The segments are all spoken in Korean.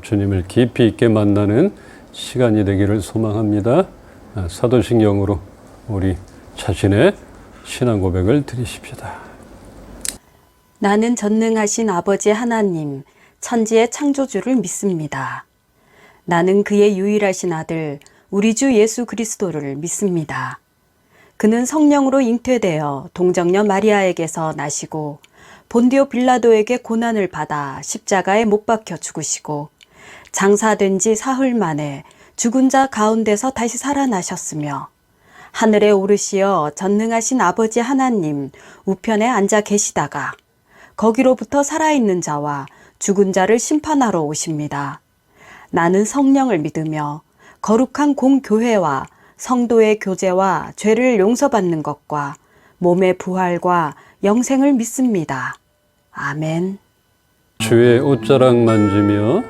주님을 깊이 있게 만나는 시간이 되기를 소망합니다. 사도신경으로 우리 자신의 신앙 고백을 드리십시다. 나는 전능하신 아버지 하나님, 천지의 창조주를 믿습니다. 나는 그의 유일하신 아들, 우리 주 예수 그리스도를 믿습니다. 그는 성령으로 잉태되어 동정녀 마리아에게서 나시고 본디오 빌라도에게 고난을 받아 십자가에 못 박혀 죽으시고 장사된 지 사흘 만에 죽은 자 가운데서 다시 살아나셨으며 하늘에 오르시어 전능하신 아버지 하나님 우편에 앉아 계시다가 거기로부터 살아있는 자와 죽은 자를 심판하러 오십니다. 나는 성령을 믿으며 거룩한 공교회와 성도의 교제와 죄를 용서받는 것과 몸의 부활과 영생을 믿습니다. 아멘. 주의 옷자락 만지며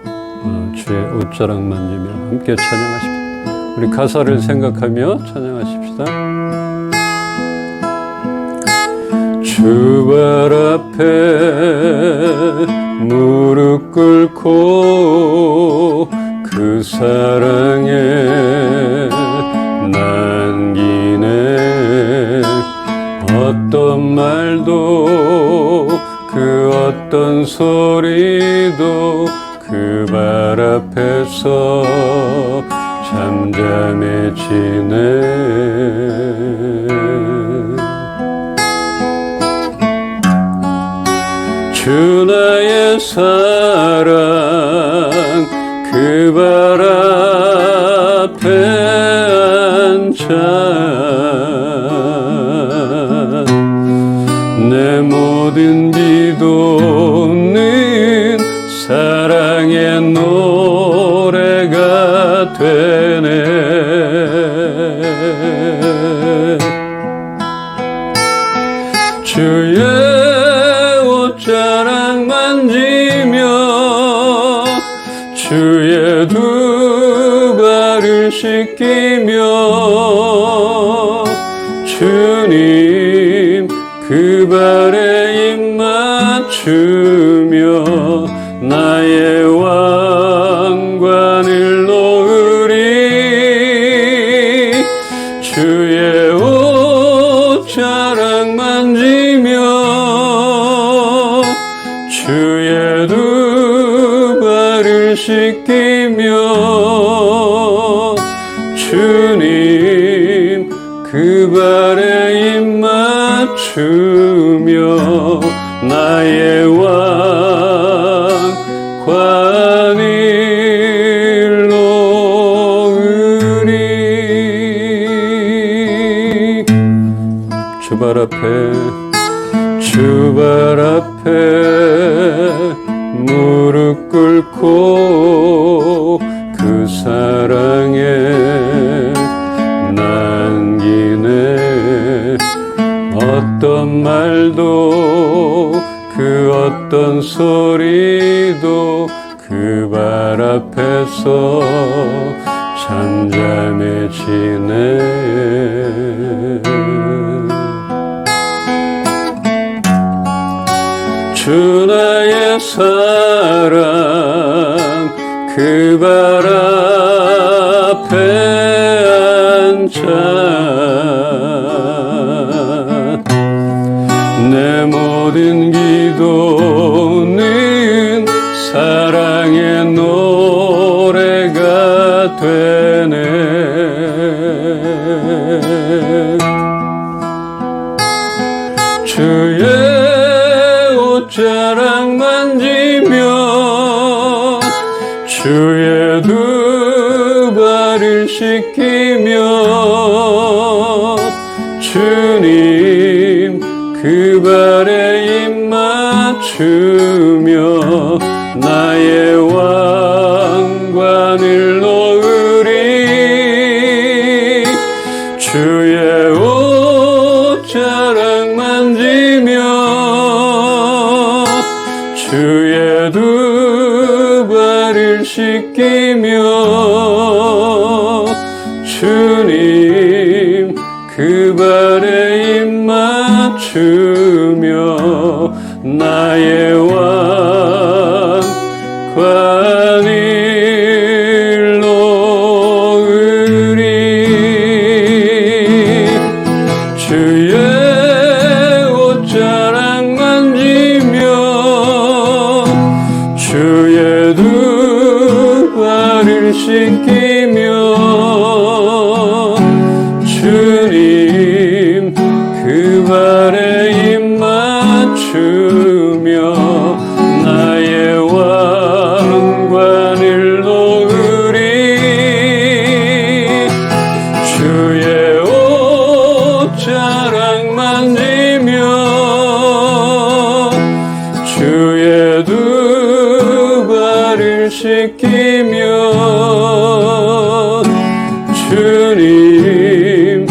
주의 옷자락 만지며 함께 찬양하십시다. 우리 가사를 생각하며 찬양하십시다. 주 발 앞에 무릎 꿇고 그 사랑에 남기네. 어떤 말도 그 어떤 소리도 그 발 앞에서 잠잠해지네. 주 나의 사랑 그 발 앞에 앉아 내 모든 기도는 사랑의 노래가 되네. 주의 옷자락 만지며 주의 두 발을 씻기며 주님 그 발에 입 맞추며 나의 왕관을 놓으리. 주의 옷자락 만지며 주의 두 발을 씻기며 주님 그 발에 입 맞추며 나의 왕관을 놓으리. 주 발 앞에 무릎 꿇고 그 사랑에 남기네. 어떤 말도 그 어떤 소리도 그 발 앞에서 잠잠해지네. 주 나의 사랑 그 발 앞에 앉아 내 모든 기도는 사랑의 노래가 되네. 주의 옷자락 만지며 주의 두 발을 씻기며 주님 그 발에 입 맞추며 나의 왕관을 놓으리. 주의 옷자락 만지며 주의 두 발을 씻기며 주님 그 발에 입 맞추며 나의 왕관이 맞추며 나의 왕관을 놓으리. 주의 옷자락 만지며 주의 두 발을 씻기며 주님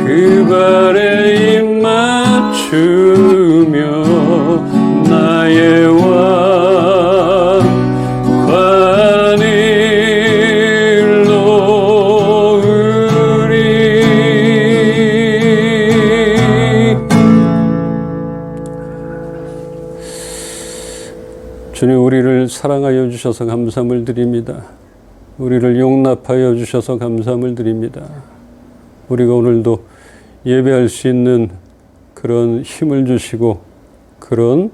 그 발에 입 맞추며 나의 왕관을 놓으리. 주님, 우리를 사랑하여 주셔서 감사함을 드립니다. 우리를 용납하여 주셔서 감사함을 드립니다. 우리가 오늘도 예배할 수 있는 그런 힘을 주시고 그런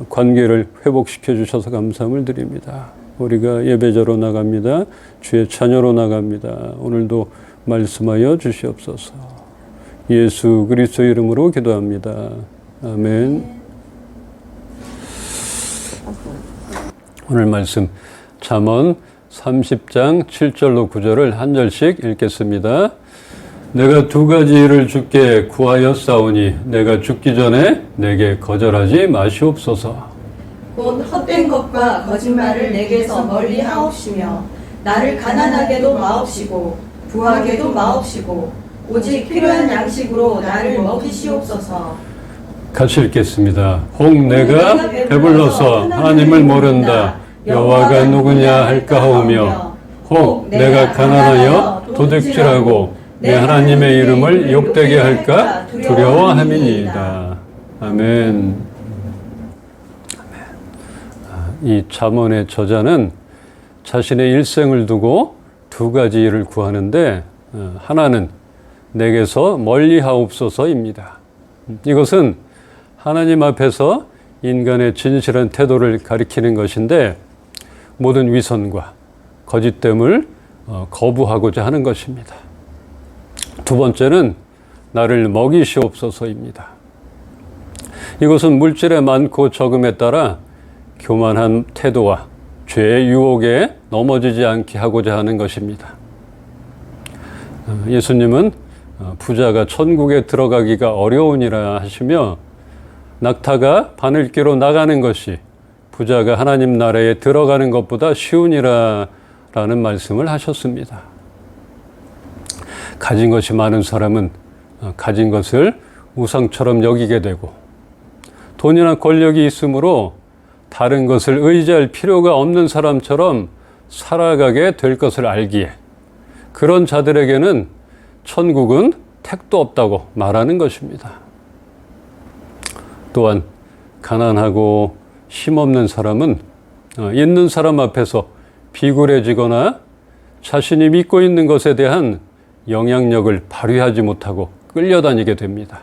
관계를 회복시켜 주셔서 감사함을 드립니다. 우리가 예배자로 나갑니다. 주의 자녀로 나갑니다. 오늘도 말씀하여 주시옵소서. 예수 그리스도 이름으로 기도합니다. 아멘. 오늘 말씀 잠언 30장 7절로 9절을 한 절씩 읽겠습니다. 내가 두 가지 일을 주께 구하였사오니 내가 죽기 전에 내게 거절하지 마시옵소서. 곧 헛된 것과 거짓말을 내게서 멀리 하옵시며 나를 가난하게도 마옵시고 부하게도 마옵시고 오직 필요한 양식으로 나를 먹이시옵소서. 같이 읽겠습니다. 혹 내가 배불러서 하나님을 모른다 여호와가 누구냐 할까 하오며 혹 내가 가난하여 도둑질하고 내 하나님의 이름을 욕되게 할까 두려워함이니이다. 아멘. 이 잠언의 저자는 자신의 일생을 두고 두 가지 일을 구하는데 하나는 내게서 멀리 하옵소서입니다. 이것은 하나님 앞에서 인간의 진실한 태도를 가리키는 것인데 모든 위선과 거짓됨을 거부하고자 하는 것입니다. 두 번째는 나를 먹이시옵소서입니다. 이것은 물질의 많고 적음에 따라 교만한 태도와 죄의 유혹에 넘어지지 않게 하고자 하는 것입니다. 예수님은 부자가 천국에 들어가기가 어려우니라 하시며 낙타가 바늘기로 나가는 것이 부자가 하나님 나라에 들어가는 것보다 쉬우니라 라는 말씀을 하셨습니다. 가진 것이 많은 사람은 가진 것을 우상처럼 여기게 되고 돈이나 권력이 있으므로 다른 것을 의지할 필요가 없는 사람처럼 살아가게 될 것을 알기에 그런 자들에게는 천국은 택도 없다고 말하는 것입니다. 또한 가난하고 힘없는 사람은 있는 사람 앞에서 비굴해지거나 자신이 믿고 있는 것에 대한 영향력을 발휘하지 못하고 끌려다니게 됩니다.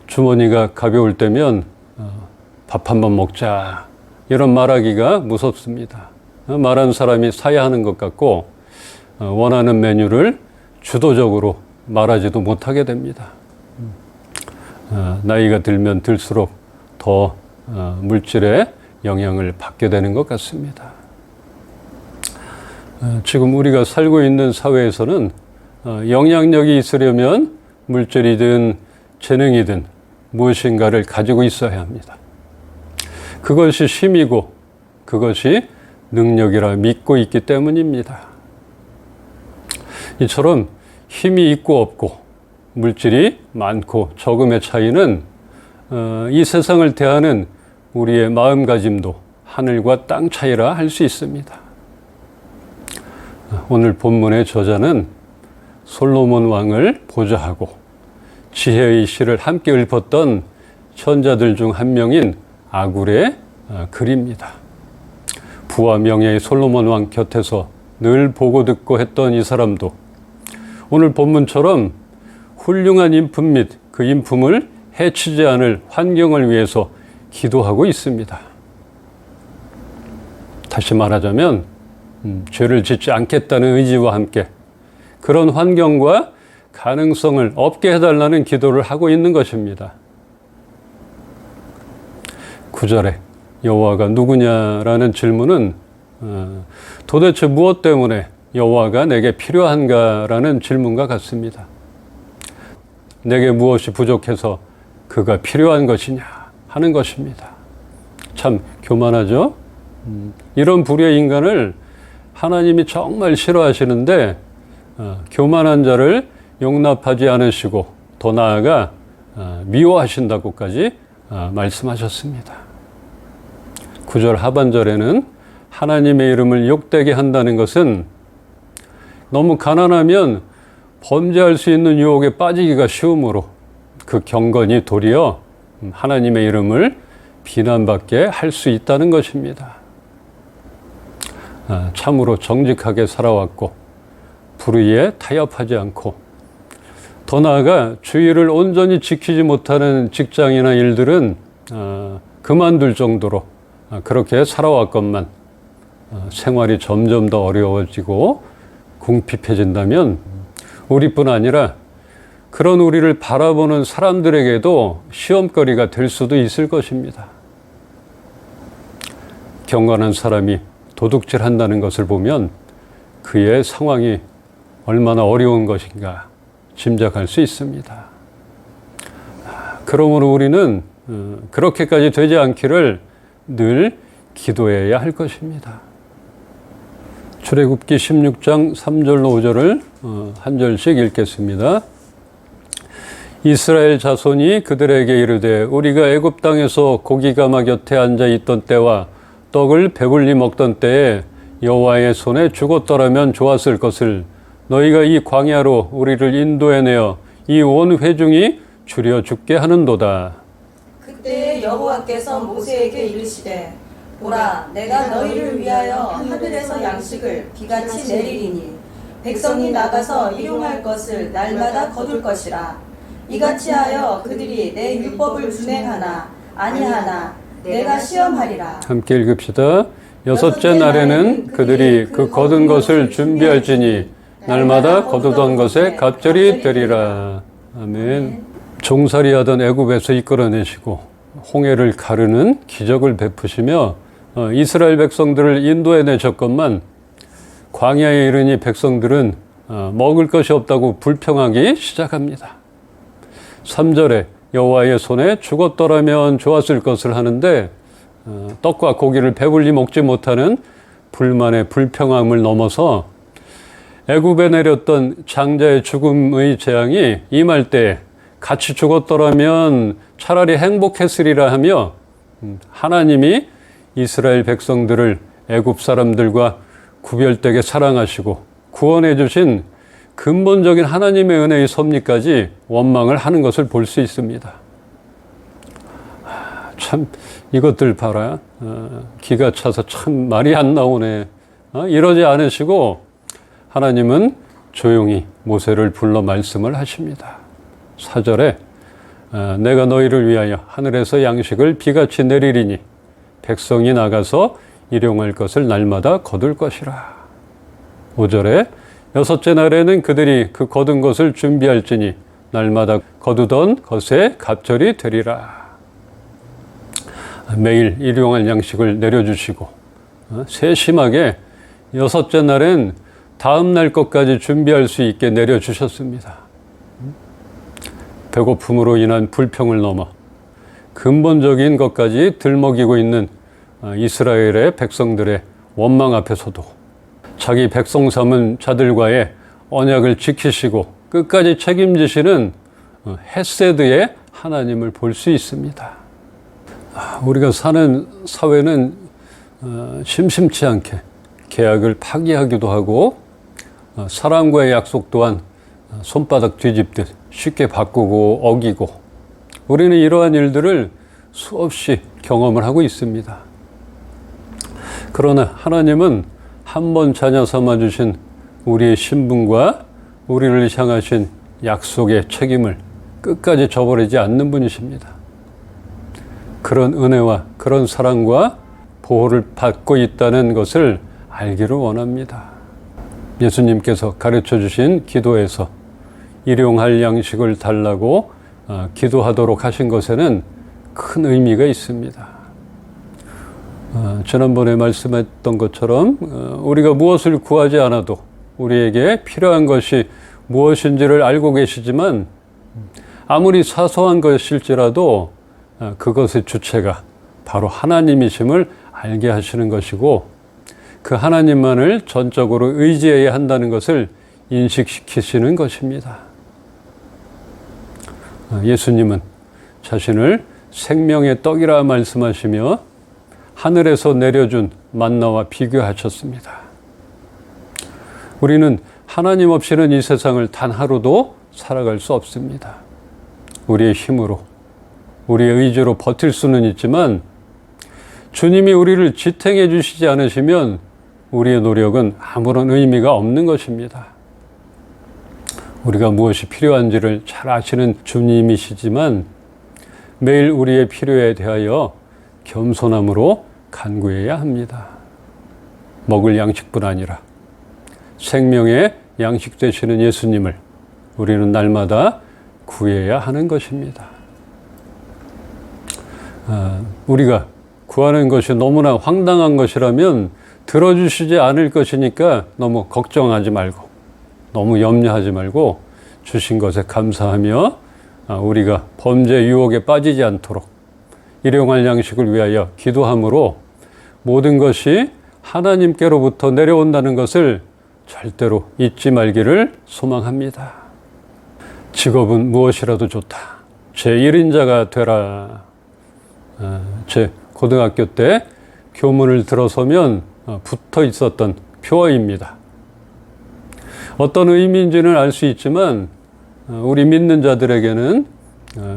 주머니가 가벼울 때면 밥 한 번 먹자 이런 말하기가 무섭습니다. 말하는 사람이 사야 하는 것 같고 원하는 메뉴를 주도적으로 말하지도 못하게 됩니다. 나이가 들면 들수록 더 물질의 영향을 받게 되는 것 같습니다. 지금 우리가 살고 있는 사회에서는 영향력이 있으려면 물질이든 재능이든 무엇인가를 가지고 있어야 합니다. 그것이 힘이고 그것이 능력이라 믿고 있기 때문입니다. 이처럼 힘이 있고 없고 물질이 많고 적음의 차이는 이 세상을 대하는 우리의 마음가짐도 하늘과 땅 차이라 할 수 있습니다. 오늘 본문의 저자는 솔로몬 왕을 보좌하고 지혜의 시를 함께 읊었던 천자들 중 한 명인 아굴의 글입니다. 부와 명예의 솔로몬 왕 곁에서 늘 보고 듣고 했던 이 사람도 오늘 본문처럼 훌륭한 인품 및 그 인품을 해치지 않을 환경을 위해서 기도하고 있습니다. 다시 말하자면 죄를 짓지 않겠다는 의지와 함께 그런 환경과 가능성을 없게 해달라는 기도를 하고 있는 것입니다. 9절에 여호와가 누구냐라는 질문은 도대체 무엇 때문에 여호와가 내게 필요한가라는 질문과 같습니다. 내게 무엇이 부족해서 그가 필요한 것이냐 하는 것입니다. 참 교만하죠? 이런 불의의 인간을 하나님이 정말 싫어하시는데 교만한 자를 용납하지 않으시고 더 나아가 미워하신다고까지 말씀하셨습니다. 9절 하반절에는 하나님의 이름을 욕되게 한다는 것은 너무 가난하면 범죄할 수 있는 유혹에 빠지기가 쉬우므로 그 경건이 도리어 하나님의 이름을 비난받게 할 수 있다는 것입니다. 참으로 정직하게 살아왔고 불의에 타협하지 않고 더 나아가 주의를 온전히 지키지 못하는 직장이나 일들은 그만둘 정도로 그렇게 살아왔건만 생활이 점점 더 어려워지고 궁핍해진다면 우리뿐 아니라 그런 우리를 바라보는 사람들에게도 시험거리가 될 수도 있을 것입니다. 경건한 사람이 도둑질한다는 것을 보면 그의 상황이 얼마나 어려운 것인가 짐작할 수 있습니다. 그러므로 우리는 그렇게까지 되지 않기를 늘 기도해야 할 것입니다. 출애굽기 16장 3절로 5절을 한 절씩 읽겠습니다. 이스라엘 자손이 그들에게 이르되 우리가 애굽 땅에서 고기가마 곁에 앉아 있던 때와 떡을 배불리 먹던 때에 여호와의 손에 죽었더라면 좋았을 것을 너희가 이 광야로 우리를 인도해내어 이 온 회중이 줄여 죽게 하는도다. 그때 여호와께서 모세에게 이르시되 보라 내가 너희를 위하여 하늘에서 양식을 비같이 내리리니 백성이 나가서 일용할 것을 날마다 거둘 것이라. 이같이 하여 그들이 내 율법을 준행하나 아니하나 내가 시험하리라. 함께 읽읍시다. 여섯째 날에는 그들이 그 거둔 것을 준비할지니 날마다 거두던 것에 갑절이 되리라. 아멘. 종살이하던 애굽에서 이끌어내시고 홍해를 가르는 기적을 베푸시며 이스라엘 백성들을 인도해 내셨건만 광야에 이르니 백성들은 먹을 것이 없다고 불평하기 시작합니다. 3절에 여호와의 손에 죽었더라면 좋았을 것을 하는데 떡과 고기를 배불리 먹지 못하는 불만의 불평함을 넘어서 애굽에 내렸던 장자의 죽음의 재앙이 임할 때 같이 죽었더라면 차라리 행복했으리라 하며 하나님이 이스라엘 백성들을 애굽 사람들과 구별되게 사랑하시고 구원해 주신 근본적인 하나님의 은혜의 섭리까지 원망을 하는 것을 볼 수 있습니다. 참 이것들 봐라. 기가 차서 참 말이 안 나오네. 이러지 않으시고 하나님은 조용히 모세를 불러 말씀을 하십니다. 4절에 내가 너희를 위하여 하늘에서 양식을 비같이 내리리니 백성이 나가서 일용할 것을 날마다 거둘 것이라. 5절에 여섯째 날에는 그들이 그 거둔 것을 준비할지니 날마다 거두던 것에 갑절이 되리라. 매일 일용할 양식을 내려주시고 세심하게 여섯째 날엔 다음 날 것까지 준비할 수 있게 내려주셨습니다. 배고픔으로 인한 불평을 넘어 근본적인 것까지 들먹이고 있는 이스라엘의 백성들의 원망 앞에서도 자기 백성 삼은 자들과의 언약을 지키시고 끝까지 책임지시는 헤세드의 하나님을 볼 수 있습니다. 우리가 사는 사회는 심심치 않게 계약을 파기하기도 하고 사람과의 약속 또한 손바닥 뒤집듯 쉽게 바꾸고 어기고 우리는 이러한 일들을 수없이 경험을 하고 있습니다. 그러나 하나님은 한 번 자녀 삼아 주신 우리의 신분과 우리를 향하신 약속의 책임을 끝까지 저버리지 않는 분이십니다. 그런 은혜와 그런 사랑과 보호를 받고 있다는 것을 알기를 원합니다. 예수님께서 가르쳐 주신 기도에서 일용할 양식을 달라고 기도하도록 하신 것에는 큰 의미가 있습니다. 지난번에 말씀했던 것처럼 우리가 무엇을 구하지 않아도 우리에게 필요한 것이 무엇인지를 알고 계시지만 아무리 사소한 것일지라도 그것의 주체가 바로 하나님이심을 알게 하시는 것이고 그 하나님만을 전적으로 의지해야 한다는 것을 인식시키시는 것입니다. 예수님은 자신을 생명의 떡이라 말씀하시며 하늘에서 내려준 만나와 비교하셨습니다. 우리는 하나님 없이는 이 세상을 단 하루도 살아갈 수 없습니다. 우리의 힘으로, 우리의 의지로 버틸 수는 있지만 주님이 우리를 지탱해 주시지 않으시면 우리의 노력은 아무런 의미가 없는 것입니다. 우리가 무엇이 필요한지를 잘 아시는 주님이시지만 매일 우리의 필요에 대하여 겸손함으로 간구해야 합니다. 먹을 양식뿐 아니라 생명의 양식 되시는 예수님을 우리는 날마다 구해야 하는 것입니다. 우리가 구하는 것이 너무나 황당한 것이라면 들어주시지 않을 것이니까 너무 걱정하지 말고 너무 염려하지 말고 주신 것에 감사하며 우리가 범죄 유혹에 빠지지 않도록 일용할 양식을 위하여 기도함으로 모든 것이 하나님께로부터 내려온다는 것을 절대로 잊지 말기를 소망합니다. 직업은 무엇이라도 좋다. 제1인자가 되라. 제 고등학교 때 교문을 들어서면 붙어 있었던 표어입니다. 어떤 의미인지는 알 수 있지만 우리 믿는 자들에게는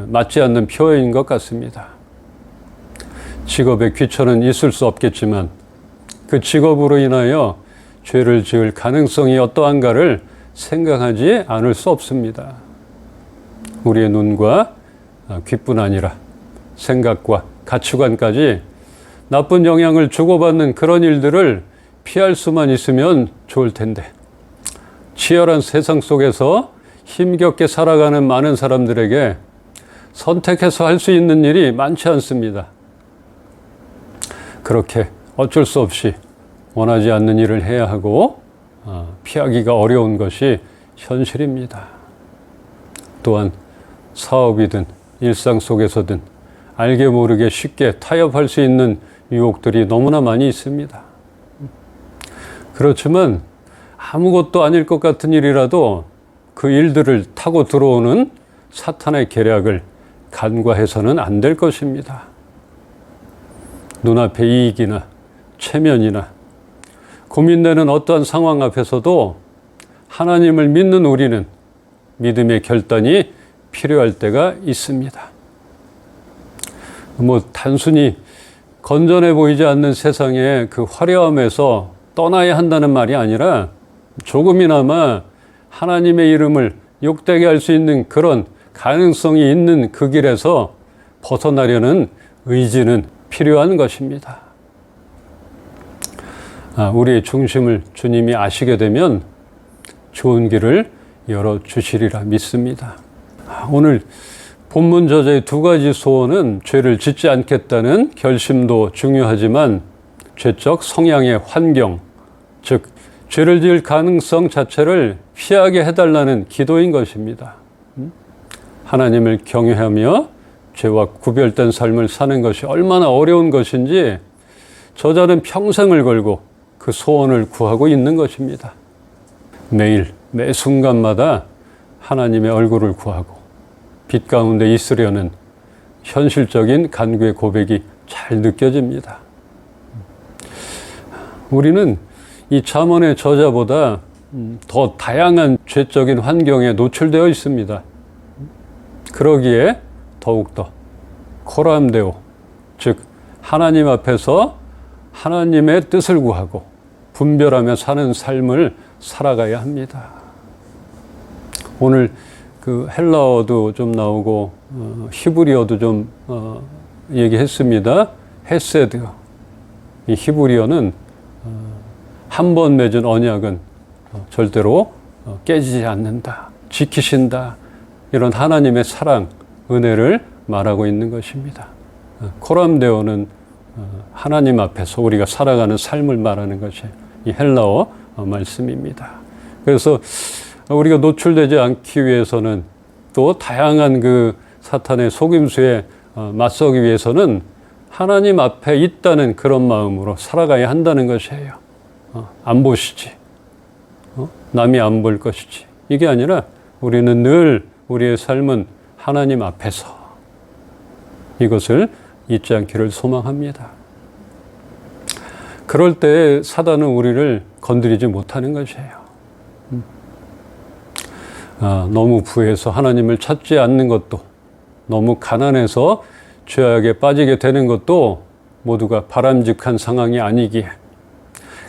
맞지 않는 표어인 것 같습니다. 직업에 귀천은 있을 수 없겠지만 그 직업으로 인하여 죄를 지을 가능성이 어떠한가를 생각하지 않을 수 없습니다. 우리의 눈과 귀뿐 아니라 생각과 가치관까지 나쁜 영향을 주고받는 그런 일들을 피할 수만 있으면 좋을 텐데 치열한 세상 속에서 힘겹게 살아가는 많은 사람들에게 선택해서 할 수 있는 일이 많지 않습니다. 그렇게 어쩔 수 없이 원하지 않는 일을 해야 하고 피하기가 어려운 것이 현실입니다. 또한 사업이든 일상 속에서든 알게 모르게 쉽게 타협할 수 있는 유혹들이 너무나 많이 있습니다. 그렇지만 아무것도 아닐 것 같은 일이라도 그 일들을 타고 들어오는 사탄의 계략을 간과해서는 안 될 것입니다. 눈앞의 이익이나 체면이나 고민되는 어떠한 상황 앞에서도 하나님을 믿는 우리는 믿음의 결단이 필요할 때가 있습니다. 단순히 건전해 보이지 않는 세상의 그 화려함에서 떠나야 한다는 말이 아니라 조금이나마 하나님의 이름을 욕되게 할 수 있는 그런 가능성이 있는 그 길에서 벗어나려는 의지는 필요한 것입니다. 우리의 중심을 주님이 아시게 되면 좋은 길을 열어주시리라 믿습니다. 오늘 본문 저자의 두 가지 소원은 죄를 짓지 않겠다는 결심도 중요하지만 죄적 성향의 환경, 즉 죄를 지을 가능성 자체를 피하게 해달라는 기도인 것입니다. 하나님을 경외하며 죄와 구별된 삶을 사는 것이 얼마나 어려운 것인지 저자는 평생을 걸고 그 소원을 구하고 있는 것입니다. 매일 매 순간마다 하나님의 얼굴을 구하고 빛 가운데 있으려는 현실적인 간구의 고백이 잘 느껴집니다. 우리는 이 잠언의 저자보다 더 다양한 죄적인 환경에 노출되어 있습니다. 그러기에 더욱더 코람데오, 즉 하나님 앞에서 하나님의 뜻을 구하고 분별하며 사는 삶을 살아가야 합니다. 오늘 그 헬라어도 좀 나오고 히브리어도 좀 얘기했습니다. 헤세드. 이 히브리어는 한 번 맺은 언약은 절대로 깨지지 않는다. 지키신다. 이런 하나님의 사랑, 은혜를 말하고 있는 것입니다. 코람데오는 하나님 앞에서 우리가 살아가는 삶을 말하는 것이 이 헬라어 말씀입니다. 그래서 우리가 노출되지 않기 위해서는 또 다양한 그 사탄의 속임수에 맞서기 위해서는 하나님 앞에 있다는 그런 마음으로 살아가야 한다는 것이에요. 안 보시지. 남이 안 볼 것이지. 이게 아니라 우리는 늘 우리의 삶은 하나님 앞에서 이것을 잊지 않기를 소망합니다. 그럴 때 사단은 우리를 건드리지 못하는 것이에요. 너무 부해서 하나님을 찾지 않는 것도, 너무 가난해서 죄악에 빠지게 되는 것도 모두가 바람직한 상황이 아니기에,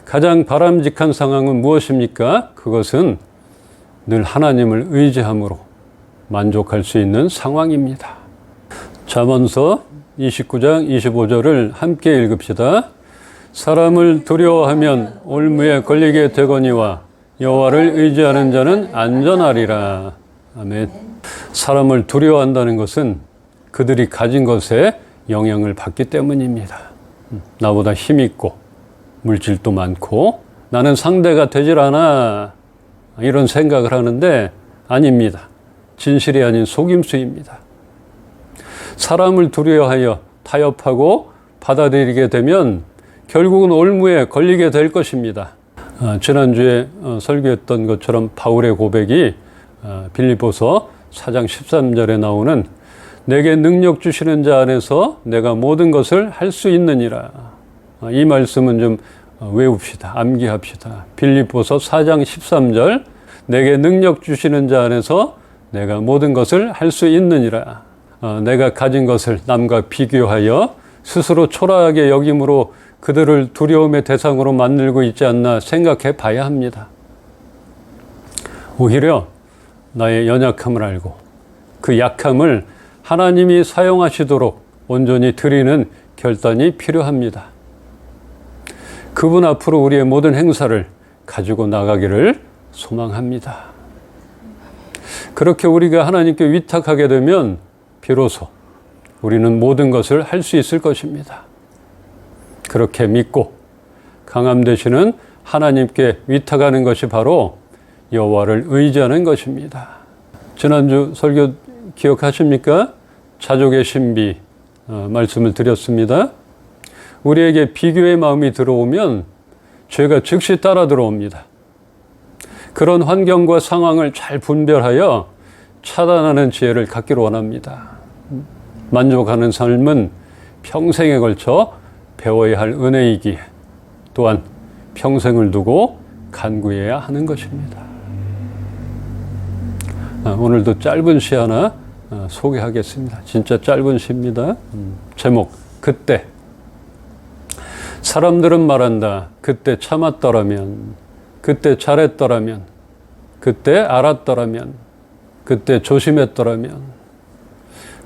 가장 바람직한 상황은 무엇입니까? 그것은 늘 하나님을 의지함으로 만족할 수 있는 상황입니다. 잠언서 29장 25절을 함께 읽읍시다. 사람을 두려워하면 올무에 걸리게 되거니와 여호와를 의지하는 자는 안전하리라. 아멘. 사람을 두려워한다는 것은 그들이 가진 것에 영향을 받기 때문입니다. 나보다 힘 있고 물질도 많고 나는 상대가 되질 않아, 이런 생각을 하는데 아닙니다. 진실이 아닌 속임수입니다. 사람을 두려워하여 타협하고 받아들이게 되면 결국은 올무에 걸리게 될 것입니다. 지난주에 설교했던 것처럼 바울의 고백이 빌립보서 4장 13절에 나오는 내게 능력 주시는 자 안에서 내가 모든 것을 할 수 있느니라. 이 말씀은 좀 외웁시다. 암기합시다. 빌립보서 4장 13절 내게 능력 주시는 자 안에서 내가 모든 것을 할 수 있느니라. 내가 가진 것을 남과 비교하여 스스로 초라하게 여김으로 그들을 두려움의 대상으로 만들고 있지 않나 생각해 봐야 합니다. 오히려 나의 연약함을 알고 그 약함을 하나님이 사용하시도록 온전히 드리는 결단이 필요합니다. 그분 앞으로 우리의 모든 행사를 가지고 나가기를 소망합니다. 그렇게 우리가 하나님께 위탁하게 되면 비로소 우리는 모든 것을 할 수 있을 것입니다. 그렇게 믿고 강함 되시는 하나님께 위탁하는 것이 바로 여호와를 의지하는 것입니다. 지난주 설교 기억하십니까? 자족의 신비 말씀을 드렸습니다. 우리에게 비교의 마음이 들어오면 죄가 즉시 따라 들어옵니다. 그런 환경과 상황을 잘 분별하여 차단하는 지혜를 갖기를 원합니다. 만족하는 삶은 평생에 걸쳐 배워야 할 은혜이기에 또한 평생을 두고 간구해야 하는 것입니다. 오늘도 짧은 시 하나 소개하겠습니다. 진짜 짧은 시입니다. 제목, 그때. 사람들은 말한다. 그때 참았더라면, 그때 잘했더라면, 그때 알았더라면, 그때 조심했더라면.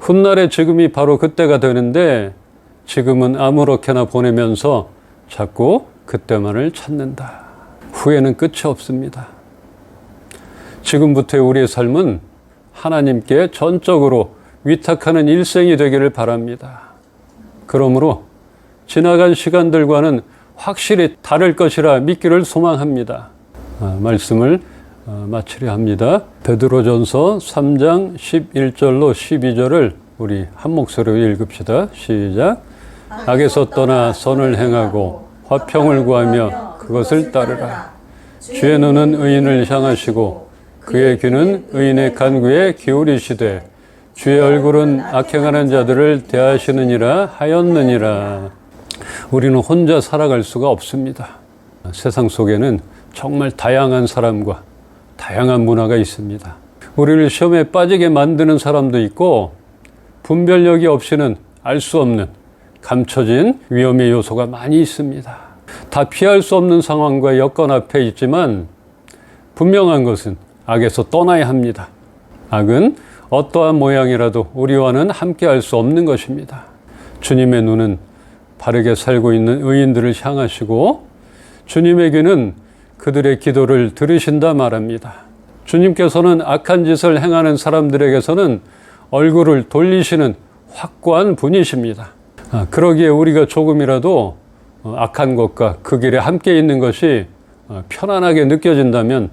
훗날의 지금이 바로 그때가 되는데 지금은 아무렇게나 보내면서 자꾸 그때만을 찾는다. 후회는 끝이 없습니다. 지금부터의 우리의 삶은 하나님께 전적으로 위탁하는 일생이 되기를 바랍니다. 그러므로 지나간 시간들과는 확실히 다를 것이라 믿기를 소망합니다. 말씀을 마치려 합니다. 베드로전서 3장 11절로 12절을 우리 한 목소리로 읽읍시다. 시작. 악에서 떠나 선을 행하고 화평을 구하며 그것을 따르라. 주의 눈은 의인을 향하시고 그의 귀는 의인의 간구에 기울이시되 주의 얼굴은 악행하는 자들을 대하시느니라 하였느니라. 우리는 혼자 살아갈 수가 없습니다. 세상 속에는 정말 다양한 사람과 다양한 문화가 있습니다. 우리를 시험에 빠지게 만드는 사람도 있고 분별력이 없이는 알 수 없는 감춰진 위험의 요소가 많이 있습니다. 다 피할 수 없는 상황과 여건 앞에 있지만 분명한 것은 악에서 떠나야 합니다. 악은 어떠한 모양이라도 우리와는 함께 할 수 없는 것입니다. 주님의 눈은 바르게 살고 있는 의인들을 향하시고 주님의 귀는 그들의 기도를 들으신다 말합니다. 주님께서는 악한 짓을 행하는 사람들에게서는 얼굴을 돌리시는 확고한 분이십니다. 그러기에 우리가 조금이라도 악한 것과 그 길에 함께 있는 것이 편안하게 느껴진다면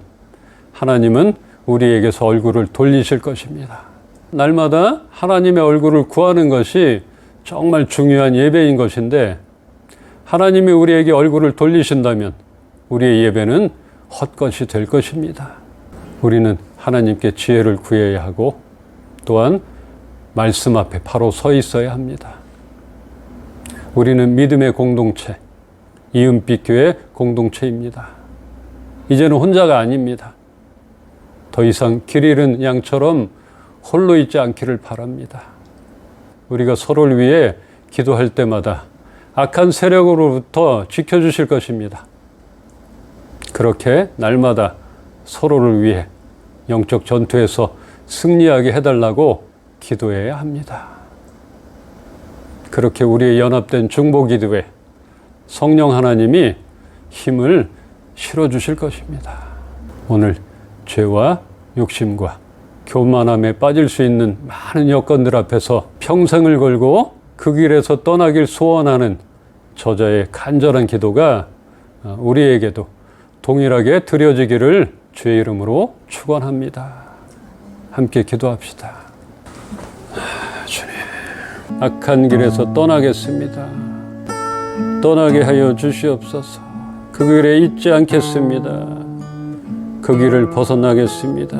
하나님은 우리에게서 얼굴을 돌리실 것입니다. 날마다 하나님의 얼굴을 구하는 것이 정말 중요한 예배인 것인데 하나님이 우리에게 얼굴을 돌리신다면 우리의 예배는 헛것이 될 것입니다. 우리는 하나님께 지혜를 구해야 하고 또한 말씀 앞에 바로 서 있어야 합니다. 우리는 믿음의 공동체, 이은빛교회 공동체입니다. 이제는 혼자가 아닙니다. 더 이상 길 잃은 양처럼 홀로 있지 않기를 바랍니다. 우리가 서로를 위해 기도할 때마다 악한 세력으로부터 지켜주실 것입니다. 그렇게 날마다 서로를 위해 영적 전투에서 승리하게 해달라고 기도해야 합니다. 그렇게 우리의 연합된 중보기도에 성령 하나님이 힘을 실어주실 것입니다. 오늘 죄와 욕심과 교만함에 빠질 수 있는 많은 여건들 앞에서 평생을 걸고 그 길에서 떠나길 소원하는 저자의 간절한 기도가 우리에게도 동일하게 드려지기를 주의 이름으로 축원합니다. 함께 기도합시다. 주님, 악한 길에서 떠나겠습니다. 떠나게 하여 주시옵소서. 그 길에 있지 않겠습니다. 그 길을 벗어나겠습니다.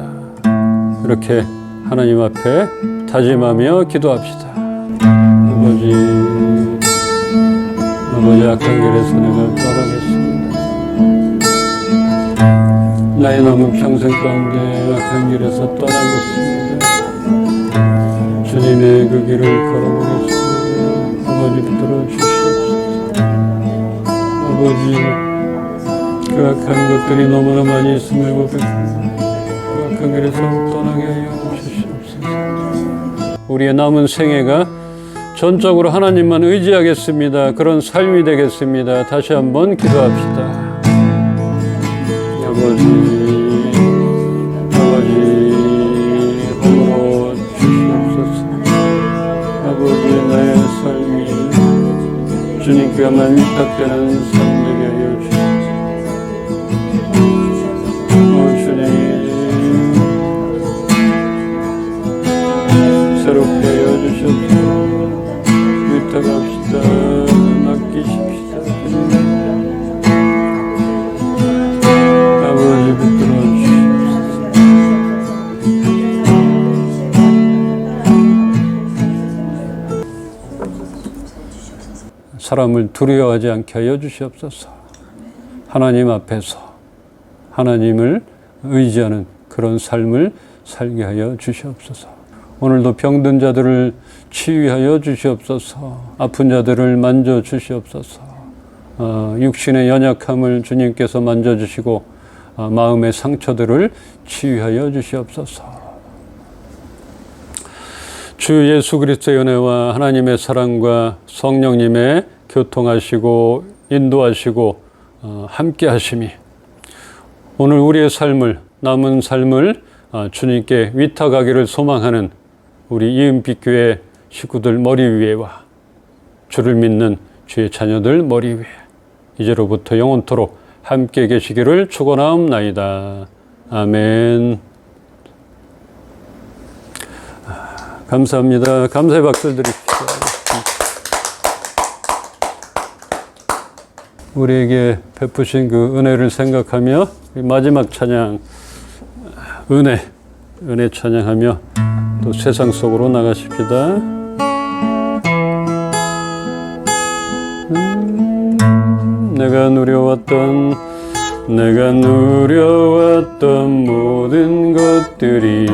이렇게 하나님 앞에 다짐하며 기도합시다. 아버지 악한 길에서 내가 떠나겠습니다. 나의 남은 평생 가운데 악한 길에서 떠나겠습니다. 주님의 그 길을 걸어보겠습니다. 아버지 붙들어 주시옵소서. 아버지 그 악한 것들이 너무나 많이 있음을 고백합니다. 그 악한 길에서 떠나게 하여 주시옵소서. 우리의 남은 생애가 전적으로 하나님만 의지하겠습니다. 그런 삶이 되겠습니다. 다시 한번 기도합시다. 아버지 홀로 주시옵소서. 아버지 나의 삶이 주님께만 위탁되는 삶 되게 하여 주시옵소서. 새롭게 하여 주셔서 위탁합시다. 맡기십시다. 아버지 붙들어 주시옵소서. 사람을 두려워하지 않게 하여 주시옵소서. 하나님 앞에서 하나님을 의지하는 그런 삶을 살게 하여 주시옵소서. 오늘도 병든 자들을 치유하여 주시옵소서. 아픈 자들을 만져 주시옵소서. 육신의 연약함을 주님께서 만져주시고 마음의 상처들을 치유하여 주시옵소서. 주 예수 그리스도의 은혜와 하나님의 사랑과 성령님의 교통하시고 인도하시고 함께 하심이 오늘 우리의 삶을 남은 삶을 주님께 위탁하기를 소망하는 우리 이은빛교회 식구들 머리 위에와 주를 믿는 주의 자녀들 머리 위에 이제로부터 영원토록 함께 계시기를 축원하옵나이다. 아멘. 감사합니다. 감사의 박수를 드립시다. 우리에게 베푸신 그 은혜를 생각하며 마지막 찬양 은혜 찬양하며 또 세상 속으로 나가십시다. 내가 누려왔던 모든 것들이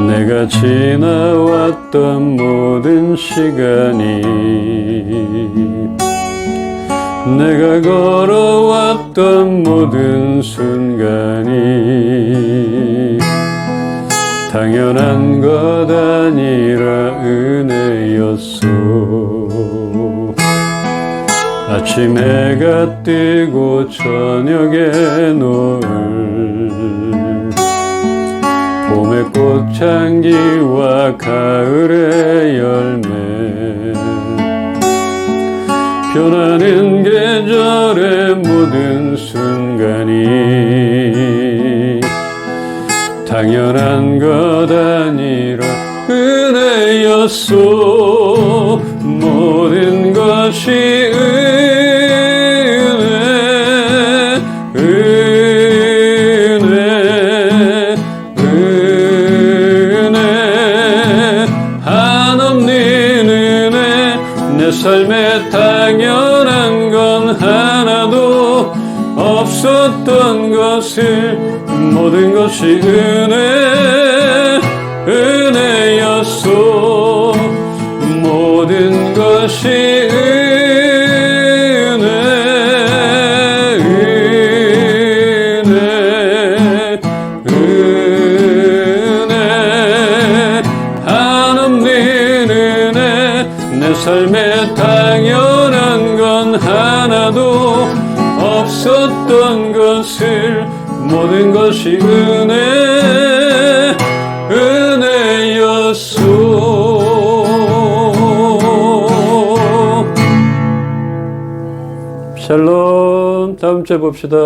내가 지나왔던 모든 시간이 내가 걸어왔던 모든 순간이 당연한 것 아니라 은혜였소. 아침 해가 뜨고 저녁에 노을 봄의 꽃향기와 가을의 은혜였소. 모든 것이 은혜 한없는 은혜. 내 삶에 당연한 건 하나도 없었던 것을 모든 것이 은혜였소. 모든 것이 은혜 한없는 은혜. 내 삶에 당연한 건 하나도 없었던 것을 모든 것이 은혜였소. 샬롬. 다음 주에 봅시다.